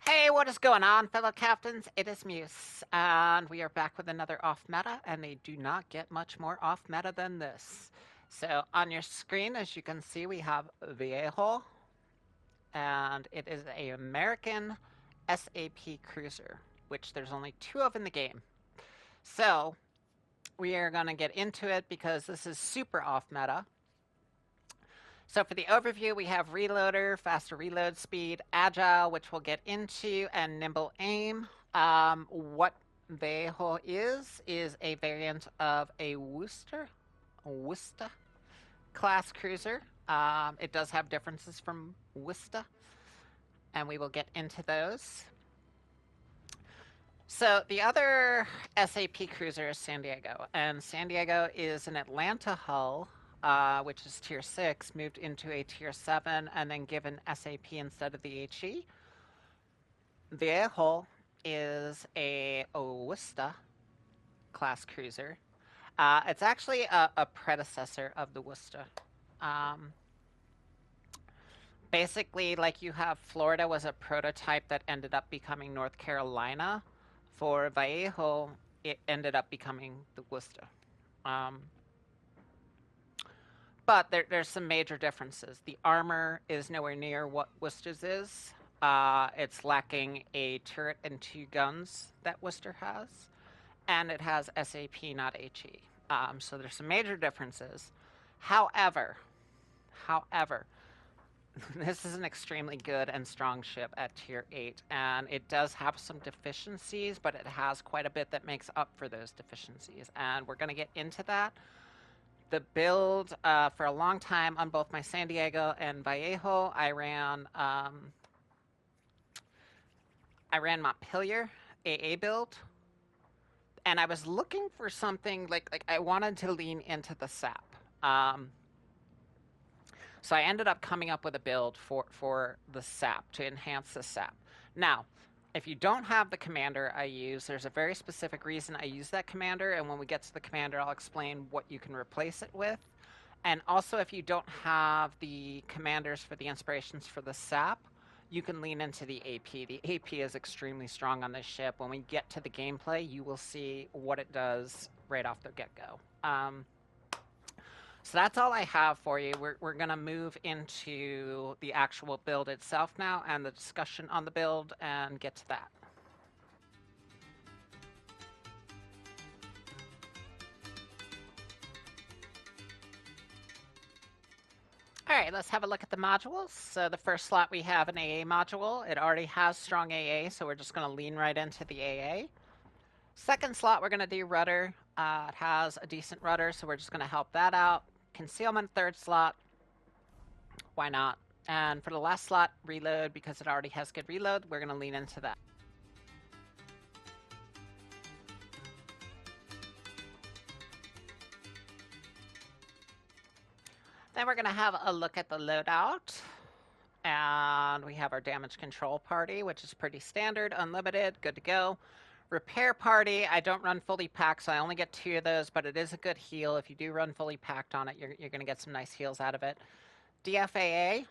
Hey, what is going on, fellow captains? It is Muse, and we are back with another off meta, and they do not get much more off meta than this. So, on your screen, as you can see, we have Vallejo, and it is an American SAP cruiser, which there's only two of in the game. So, we are going to get into it because this is super off meta. So for the overview, we have reloader, faster reload speed, agile, which we'll get into, and nimble aim. What Vallejo is a variant of a Worcester class cruiser. It does have differences from Worcester, and we will get into those. So the other SAP cruiser is San Diego, and San Diego is an Atlanta hull, which is tier 6, moved into a tier 7, and then given SAP instead of the HE. Vallejo is a Worcester class cruiser. It's actually a predecessor of the Worcester. Um, Basically, like you have Florida was a prototype that ended up becoming North Carolina. For Vallejo, it ended up becoming the Worcester. Um, but there's some major differences. The armor is nowhere near what Worcester's is. It's lacking a turret and 2 guns that Worcester has, and it has SAP, not HE. So there's some major differences. However, this is an extremely good and strong ship at tier 8, and it does have some deficiencies, but it has quite a bit that makes up for those deficiencies, and we're going to get into that. The build, for a long time on both my San Diego and Vallejo, I ran Montpelier AA build, and I was looking for something like I wanted to lean into the sap. So I ended up coming up with a build for the sap to enhance the sap. Now, if you don't have the commander I use, there's a very specific reason I use that commander, and when we get to the commander, I'll explain what you can replace it with. And also, if you don't have the commanders for the inspirations for the sap, you can lean into the AP. The AP is extremely strong on this ship. When we get to the gameplay, you will see what it does right off the get-go. So that's all I have for you. We're going to move into the actual build itself now and the discussion on the build and get to that. All right, let's have a look at the modules. So the first slot we have an AA module. It already has strong AA, so we're just going to lean right into the AA. Second slot, we're going to do rudder. It has a decent rudder, so we're just going to help that out. Concealment, third slot. Why not? And for the last slot, reload, because it already has good reload, we're going to lean into that. Then we're going to have a look at the loadout. And we have our damage control party, which is pretty standard, unlimited, good to go. Repair party, I don't run fully packed, so I only get 2 of those, but it is a good heal. If you do run fully packed on it, you're going to get some nice heals out of it. DFAA,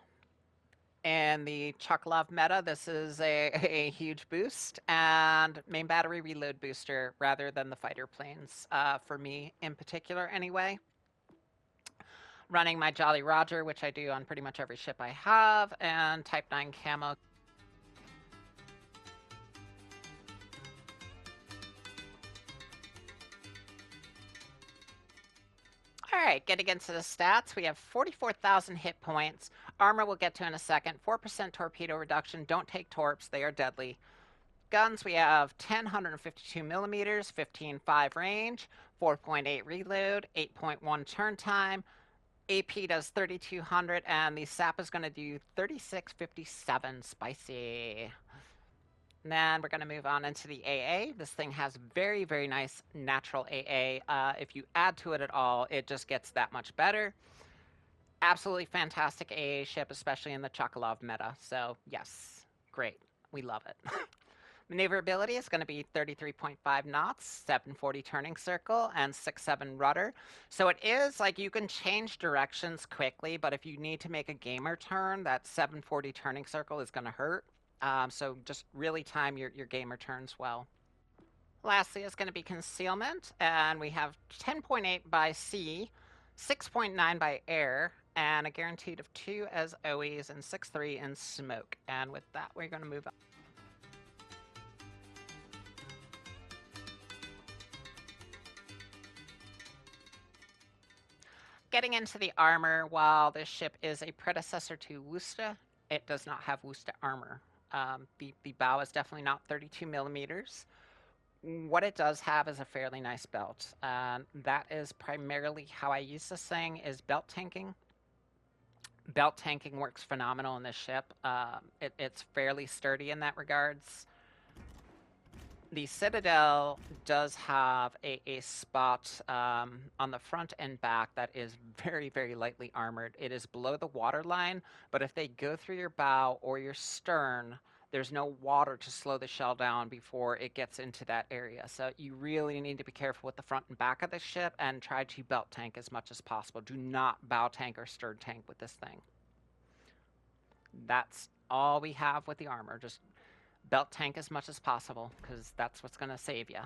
and the Chocolov meta, this is a huge boost, and main battery reload booster rather than the fighter planes, for me in particular anyway. Running my Jolly Roger, which I do on pretty much every ship I have, and Type 9 camo. Alright, getting into the stats, we have 44,000 hit points. Armor we'll get to in a second. 4% torpedo reduction. Don't take torps, they are deadly. Guns, we have 10 152 millimeters, 15.5 range, 4.8 reload, 8.1 turn time. AP does 3200, and the SAP is going to do 3657. Spicy. And then we're going to move on into the AA. This thing has very, very nice natural AA. If you add to it at all, it just gets that much better. Absolutely fantastic AA ship, especially in the Chocolov meta. So, yes, great. We love it. Maneuverability is going to be 33.5 knots, 740 turning circle, and 6.7 rudder. So it is like you can change directions quickly, but if you need to make a gamer turn, that 740 turning circle is going to hurt. So just really time your gamer turns well. Lastly is going to be concealment, and we have 10.8 by sea, 6.9 by air, and a guaranteed of 2 as always, and 6.3 in smoke. And with that, we're going to move on. Getting into the armor, while this ship is a predecessor to Worcester, it does not have Worcester armor. The bow is definitely not 32 millimeters. What it does have is a fairly nice belt. That is primarily how I use this thing, is belt tanking. Belt tanking works phenomenal in this ship. It's fairly sturdy in that regards. The Citadel does have a spot on the front and back that is very, very lightly armored. It is below the water line, but if they go through your bow or your stern, there's no water to slow the shell down before it gets into that area. So you really need to be careful with the front and back of the ship and try to belt tank as much as possible. Do not bow tank or stern tank with this thing. That's all we have with the armor. Just belt tank as much as possible, because that's what's going to save you.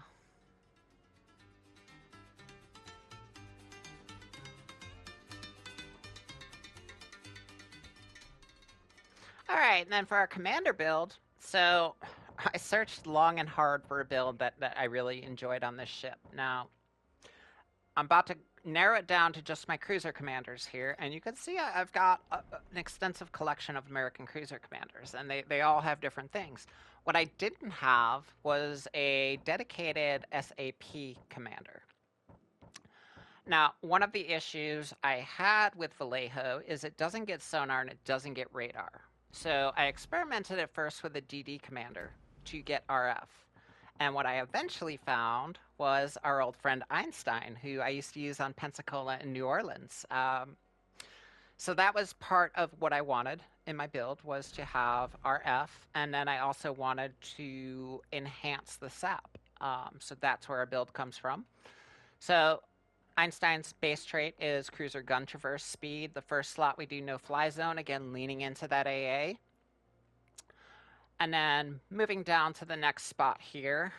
Alright, and then for our commander build, so I searched long and hard for a build that I really enjoyed on this ship. Now, I'm about to narrow it down to just my cruiser commanders here, and you can see I've got an extensive collection of American cruiser commanders, and they all have different things. What I didn't have was a dedicated SAP commander. Now, one of the issues I had with Vallejo is it doesn't get sonar and it doesn't get radar. So I experimented at first with a DD commander to get RF. And what I eventually found was our old friend Einstein, who I used to use on Pensacola in New Orleans. So that was part of what I wanted in my build, was to have RF, and then I also wanted to enhance the SAP. So that's where our build comes from. So Einstein's base trait is cruiser gun traverse speed. The first slot we do no fly zone, again leaning into that AA. And then moving down to the next spot here,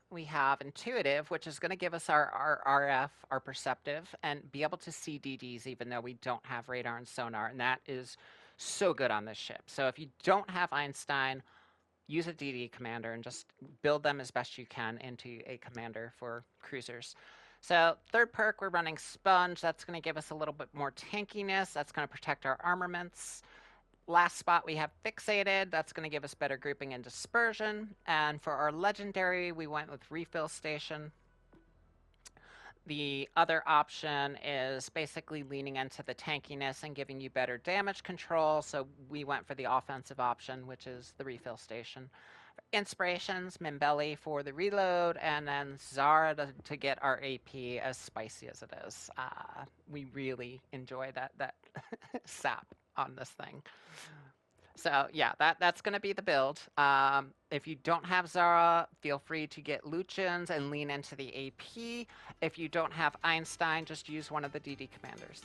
we have intuitive, which is going to give us our RF, our perceptive, and be able to see DDs even though we don't have radar and sonar. And that is so good on this ship. So if you don't have Einstein, use a DD commander and just build them as best you can into a commander for cruisers. So third perk, we're running Sponge. That's going to give us a little bit more tankiness. That's going to protect our armaments. Last spot, we have Fixated. That's going to give us better grouping and dispersion. And for our legendary, we went with Refill Station. The other option is basically leaning into the tankiness and giving you better damage control. So we went for the offensive option, which is the Refill Station. Inspirations, Mimbelli for the reload, and then Zara to get our AP as spicy as it is. We really enjoy that sap on this thing. So yeah, that's going to be the build. If you don't have Zara, feel free to get Lucians and lean into the AP. If you don't have Einstein, just use one of the DD commanders.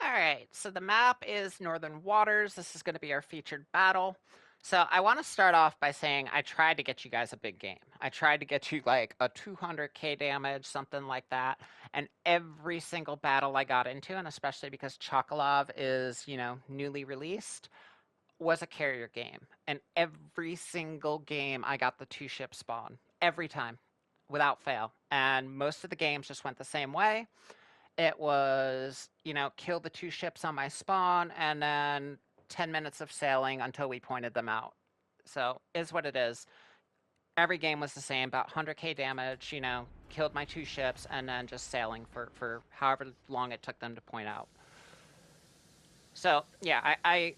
Alright, so the map is Northern Waters. This is going to be our featured battle. So I want to start off by saying I tried to get you guys a big game. I tried to get you like a 200k damage, something like that. And every single battle I got into, and especially because Chocolov is, newly released, was a carrier game. And every single game I got the 2-ship spawn. Every time, without fail. And most of the games just went the same way. It was, kill the 2 ships on my spawn, and then 10 minutes of sailing until we pointed them out. So, is what it is. Every game was the same, about 100k damage, killed my 2 ships, and then just sailing for however long it took them to point out. So, yeah, I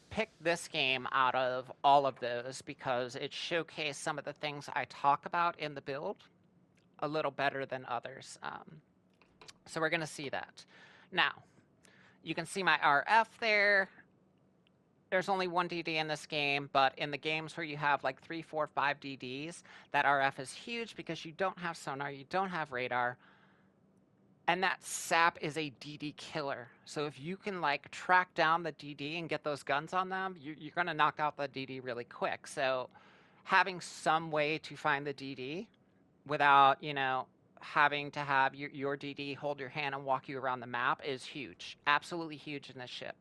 picked this game out of all of those because it showcased some of the things I talk about in the build a little better than others. So we're going to see that. Now, you can see my RF there. There's only one DD in this game, but in the games where you have like 3, 4, 5 DDs, that RF is huge because you don't have sonar, you don't have radar. And that sap is a DD killer. So if you can like track down the DD and get those guns on them, you're going to knock out the DD really quick. So having some way to find the DD without, having to have your DD hold your hand and walk you around the map is huge. Absolutely huge in this ship.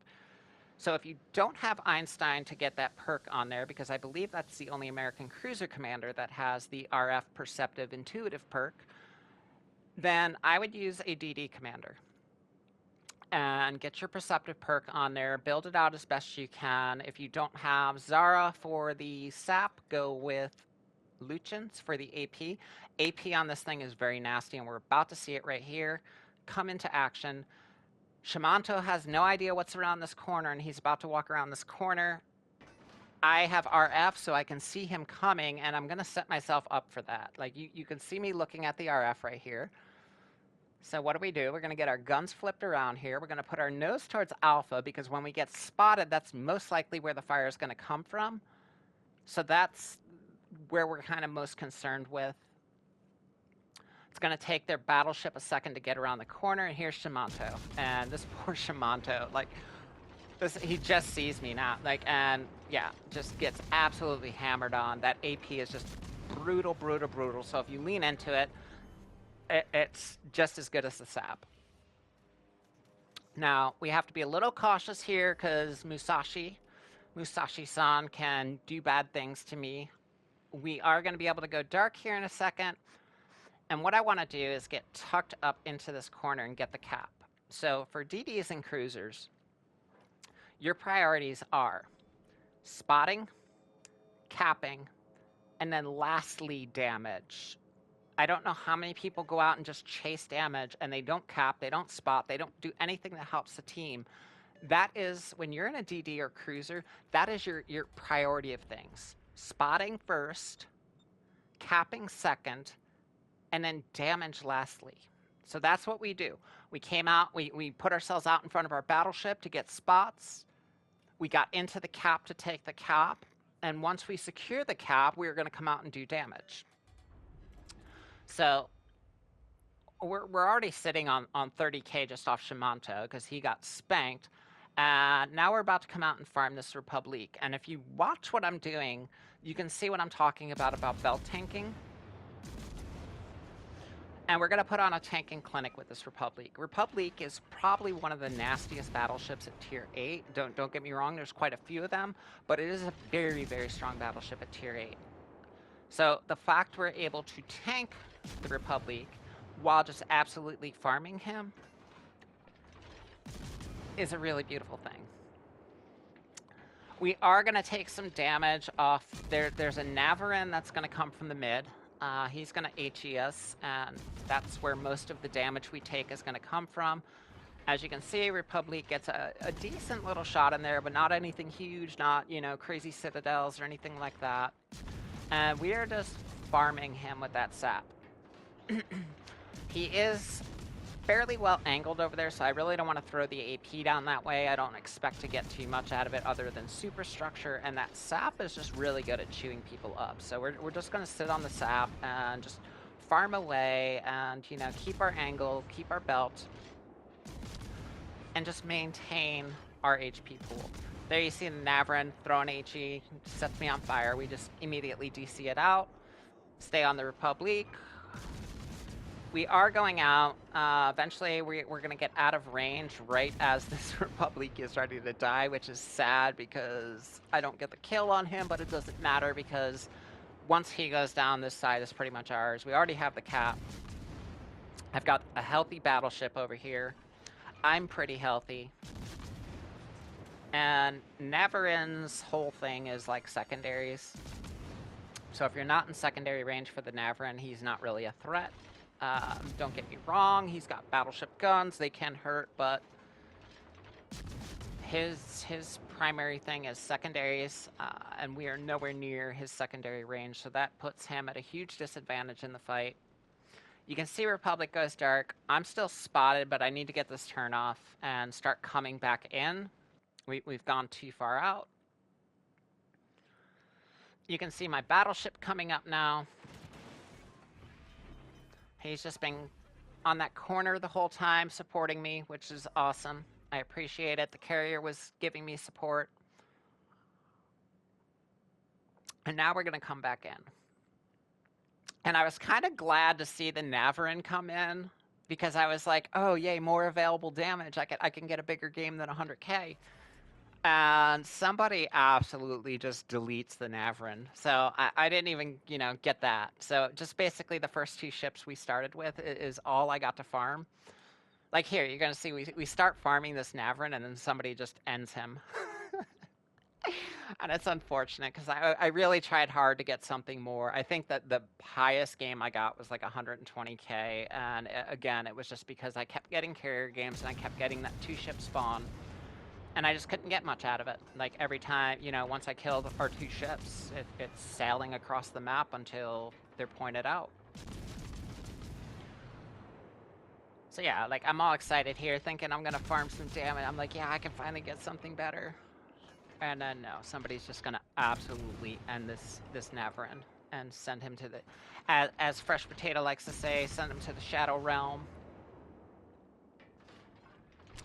So if you don't have Einstein to get that perk on there, because I believe that's the only American cruiser commander that has the RF Perceptive Intuitive perk, then I would use a DD commander and get your Perceptive perk on there. Build it out as best you can. If you don't have Zara for the sap, go with Luchins for the AP. AP on this thing is very nasty, and we're about to see it right here. Come into action. Shimanto has no idea what's around this corner, and he's about to walk around this corner. I have RF, so I can see him coming, and I'm going to set myself up for that. Like, you can see me looking at the RF right here. So what do? We're going to get our guns flipped around here. We're going to put our nose towards Alpha, because when we get spotted, that's most likely where the fire is going to come from. So that's where we're kind of most concerned with. It's going to take their battleship a second to get around the corner, and here's Shimanto. And this poor Shimanto, like, he just sees me now, like, and yeah, just gets absolutely hammered on. That AP is just brutal, brutal, brutal. So if you lean into it, it's just as good as the sap. Now, we have to be a little cautious here because Musashi-san can do bad things to me. We are going to be able to go dark here in a second. And what I want to do is get tucked up into this corner and get the cap. So for DDs and cruisers, your priorities are spotting, capping, and then lastly, damage. I don't know how many people go out and just chase damage and they don't cap, they don't spot, they don't do anything that helps the team. That is, when you're in a DD or cruiser, that is your priority of things. Spotting first, capping second, and then damage lastly. So that's what we do. We came out, we put ourselves out in front of our battleship to get spots. We got into the cap to take the cap. And once we secure the cap, we were going to come out and do damage. So we're already sitting on 30k just off Shimanto because he got spanked. And now we're about to come out and farm this Republic. And if you watch what I'm doing, you can see what I'm talking about belt tanking. And we're going to put on a tanking clinic with this Republic. Republic is probably one of the nastiest battleships at Tier 8. Don't get me wrong, there's quite a few of them, but it is a very, very strong battleship at Tier 8. So the fact we're able to tank the Republic while just absolutely farming him is a really beautiful thing. We are going to take some damage off. There's a Navarin that's going to come from the mid. He's going to HE us, and that's where most of the damage we take is going to come from. As you can see, Republic gets a decent little shot in there, but not anything huge, not, crazy citadels or anything like that. And we are just farming him with that sap. He is fairly well angled over there, so I really don't want to throw the AP down that way. I don't expect to get too much out of it other than superstructure, and that sap is just really good at chewing people up. So we're just going to sit on the sap and just farm away and, keep our angle, keep our belt, and just maintain our HP pool. There you see the Navarin throwing HE, sets me on fire. We just immediately DC it out, stay on the Republic. We are going out. Eventually, we're going to get out of range right as this Republic is ready to die, which is sad because I don't get the kill on him, but it doesn't matter because once he goes down, this side is pretty much ours. We already have the cap. I've got a healthy battleship over here. I'm pretty healthy. And Navarin's whole thing is like secondaries. So if you're not in secondary range for the Navarin, he's not really a threat. Don't get me wrong, he's got battleship guns, they can hurt, but his primary thing is secondaries, and we are nowhere near his secondary range, so that puts him at a huge disadvantage in the fight. You can see Republic goes dark. I'm still spotted, but I need to get this turn off and start coming back in. We've gone too far out. You can see my battleship coming up now. He's just been on that corner the whole time supporting me, which is awesome. I appreciate it. The carrier was giving me support. And now we're going to come back in. And I was kind of glad to see the Navarin come in because I was like, oh, yay, more available damage. I can get a bigger game than 100K. And somebody absolutely just deletes the Navarin. So I didn't even, get that. So just basically the first 2 ships we started with is all I got to farm. Like here, you're going to see we start farming this Navarin and then somebody just ends him. And it's unfortunate because I really tried hard to get something more. I think that the highest game I got was like 120K. And again, it was just because I kept getting carrier games and I kept getting that 2-ship spawn. And I just couldn't get much out of it. Like every time, once I killed our 2 ships, it's sailing across the map until they're pointed out. So yeah, like I'm all excited here thinking I'm gonna farm some damage. I'm like, yeah, I can finally get something better. And then no, somebody's just gonna absolutely end this Navarin and send him to the, as Fresh Potato likes to say, send him to the Shadow Realm.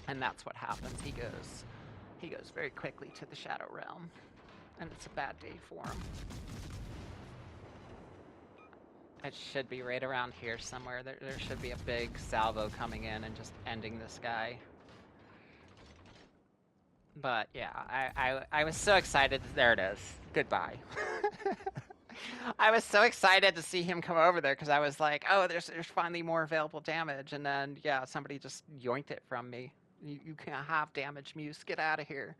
And that's what happens. He goes very quickly to the Shadow Realm, and it's a bad day for him. It should be right around here somewhere. There should be a big salvo coming in and just ending this guy. But yeah, I was so excited. There it is. Goodbye. I was so excited to see him come over there because I was like, oh, there's finally more available damage. And then, yeah, somebody just yoinked it from me. You can't have damage, Muse. Get out of here.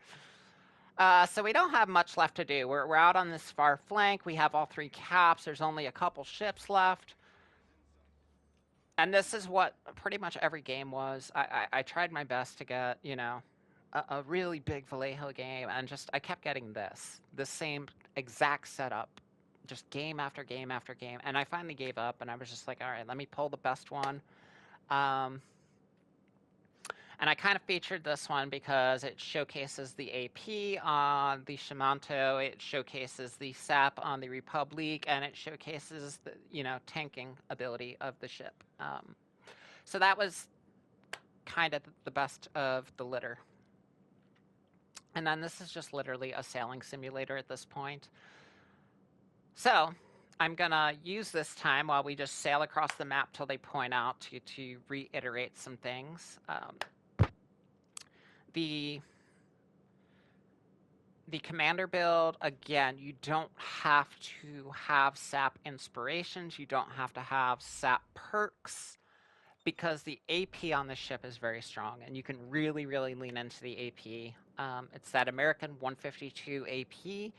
So we don't have much left to do. We're out on this far flank. We have all 3 caps. There's only a couple ships left. And this is what pretty much every game was. I tried my best to get, a really big Vallejo game, and just I kept getting the same exact setup, just game after game after game. And I finally gave up, and I was just like, all right, let me pull the best one. And I kind of featured this one because it showcases the AP on the Shimanto, it showcases the SAP on the Republic, and it showcases the, tanking ability of the ship. So that was kind of the best of the litter. And then this is just literally a sailing simulator at this point. So I'm gonna use this time while we just sail across the map till they point out to reiterate some things. The commander build, again, you don't have to have SAP inspirations. You don't have to have SAP perks because the AP on the ship is very strong and you can really, really lean into the AP. It's that American 152 AP.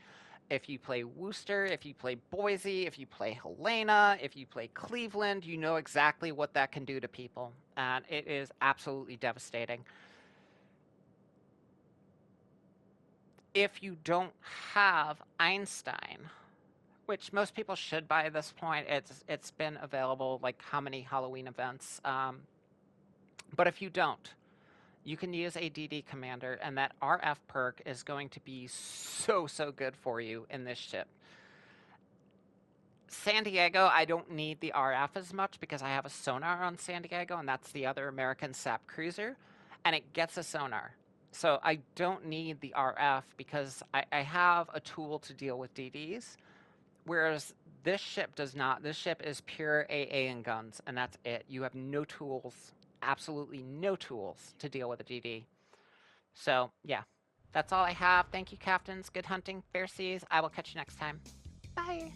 If you play Worcester, if you play Boise, if you play Helena, if you play Cleveland, you know exactly what that can do to people. And it is absolutely devastating. If you don't have Einstein, which most people should by this point, it's been available like how many Halloween events. But if you don't, you can use a DD commander, and that RF perk is going to be so good for you in this ship. San Diego, I don't need the RF as much because I have a sonar on San Diego, and that's the other American SAP cruiser, and it gets a sonar. So I don't need the RF because I have a tool to deal with DDs, whereas this ship does not. This ship is pure AA and guns, and that's it. You have no tools, absolutely no tools to deal with a DD. So, yeah, that's all I have. Thank you, captains. Good hunting. Fair seas. I will catch you next time. Bye.